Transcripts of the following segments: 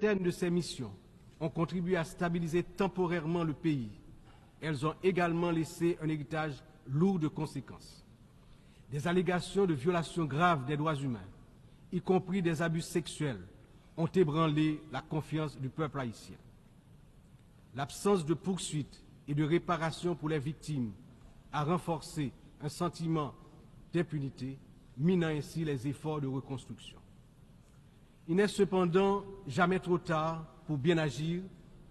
certaines de ces missions ont contribué à stabiliser temporairement le pays, elles ont également laissé un héritage lourd de conséquences. Des allégations de violations graves des droits humains, y compris des abus sexuels, ont ébranlé la confiance du peuple haïtien. L'absence de poursuites et de réparation pour les victimes a renforcé un sentiment d'impunité, minant ainsi les efforts de reconstruction. Il n'est cependant jamais trop tard pour bien agir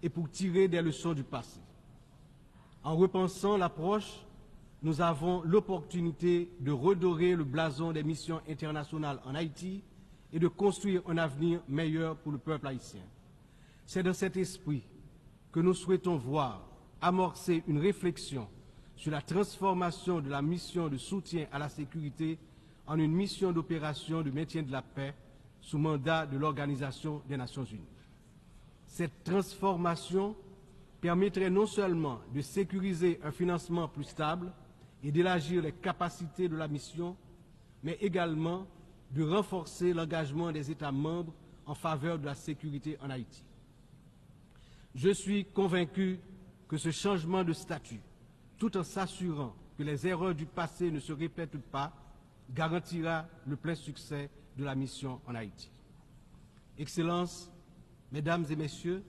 et pour tirer des leçons du passé. En repensant l'approche, nous avons l'opportunité de redorer le blason des missions internationales en Haïti et de construire un avenir meilleur pour le peuple haïtien. C'est dans cet esprit que nous souhaitons voir amorcer une réflexion sur la transformation de la mission de soutien à la sécurité en une mission d'opération de maintien de la paix sous mandat de l'Organisation des Nations Unies. Cette transformation permettrait non seulement de sécuriser un financement plus stable et d'élargir les capacités de la mission, mais également de renforcer l'engagement des États membres en faveur de la sécurité en Haïti. Je suis convaincu que ce changement de statut, tout en s'assurant que les erreurs du passé ne se répètent pas, garantira le plein succès de la mission en Haïti. Excellences, Mesdames et Messieurs,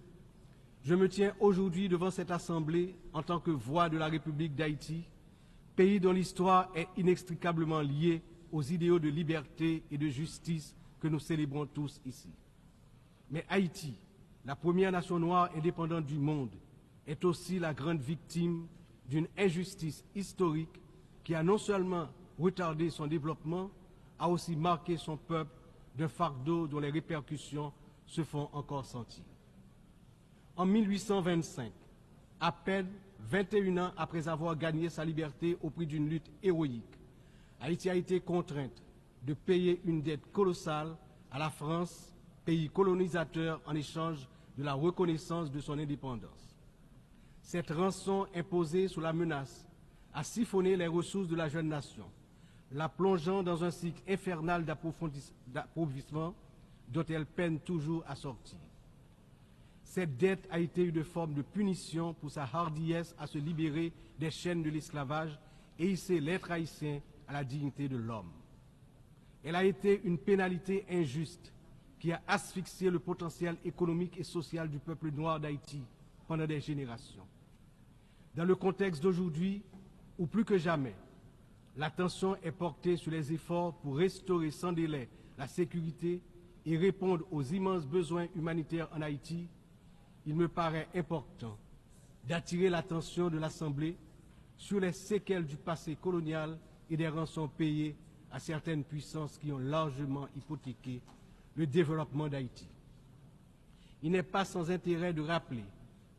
je me tiens aujourd'hui devant cette Assemblée en tant que voix de la République d'Haïti, pays dont l'histoire est inextricablement liée aux idéaux de liberté et de justice que nous célébrons tous ici. Mais Haïti, la première nation noire indépendante du monde, est aussi la grande victime d'une injustice historique qui a non seulement retardé son développement, a aussi marqué son peuple d'un fardeau dont les répercussions se font encore sentir. En 1825, à peine 21 ans après avoir gagné sa liberté au prix d'une lutte héroïque, Haïti a été contrainte de payer une dette colossale à la France, pays colonisateur, en échange de la reconnaissance de son indépendance. Cette rançon imposée sous la menace a siphonné les ressources de la jeune nation, la plongeant dans un cycle infernal d'appauvrissement dont elle peine toujours à sortir. Cette dette a été une forme de punition pour sa hardiesse à se libérer des chaînes de l'esclavage et hisser l'être haïtien à la dignité de l'homme. Elle a été une pénalité injuste qui a asphyxié le potentiel économique et social du peuple noir d'Haïti pendant des générations. Dans le contexte d'aujourd'hui, où plus que jamais, l'attention est portée sur les efforts pour restaurer sans délai la sécurité et répondre aux immenses besoins humanitaires en Haïti, il me paraît important d'attirer l'attention de l'Assemblée sur les séquelles du passé colonial et des rançons payées à certaines puissances qui ont largement hypothéqué le développement d'Haïti. Il n'est pas sans intérêt de rappeler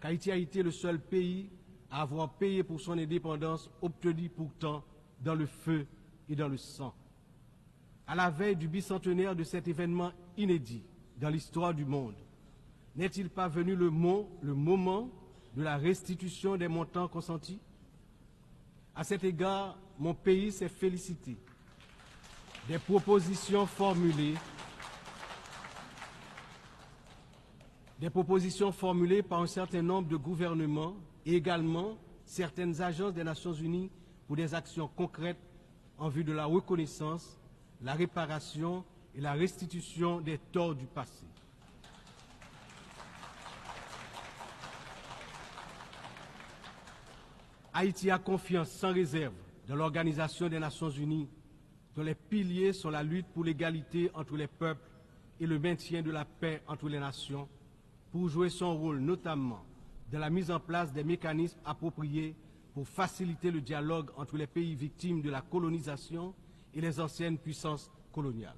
qu'Haïti a été le seul pays à avoir payé pour son indépendance, obtenue pourtant dans le feu et dans le sang. À la veille du bicentenaire de cet événement inédit dans l'histoire du monde, n'est-il pas venu le moment de la restitution des montants consentis? À cet égard, mon pays s'est félicité des propositions formulées par un certain nombre de gouvernements et également certaines agences des Nations Unies pour des actions concrètes en vue de la reconnaissance, la réparation et la restitution des torts du passé. Haïti a confiance sans réserve dans l'Organisation des Nations Unies, dont les piliers sont la lutte pour l'égalité entre les peuples et le maintien de la paix entre les nations, pour jouer son rôle notamment dans la mise en place des mécanismes appropriés pour faciliter le dialogue entre les pays victimes de la colonisation et les anciennes puissances coloniales.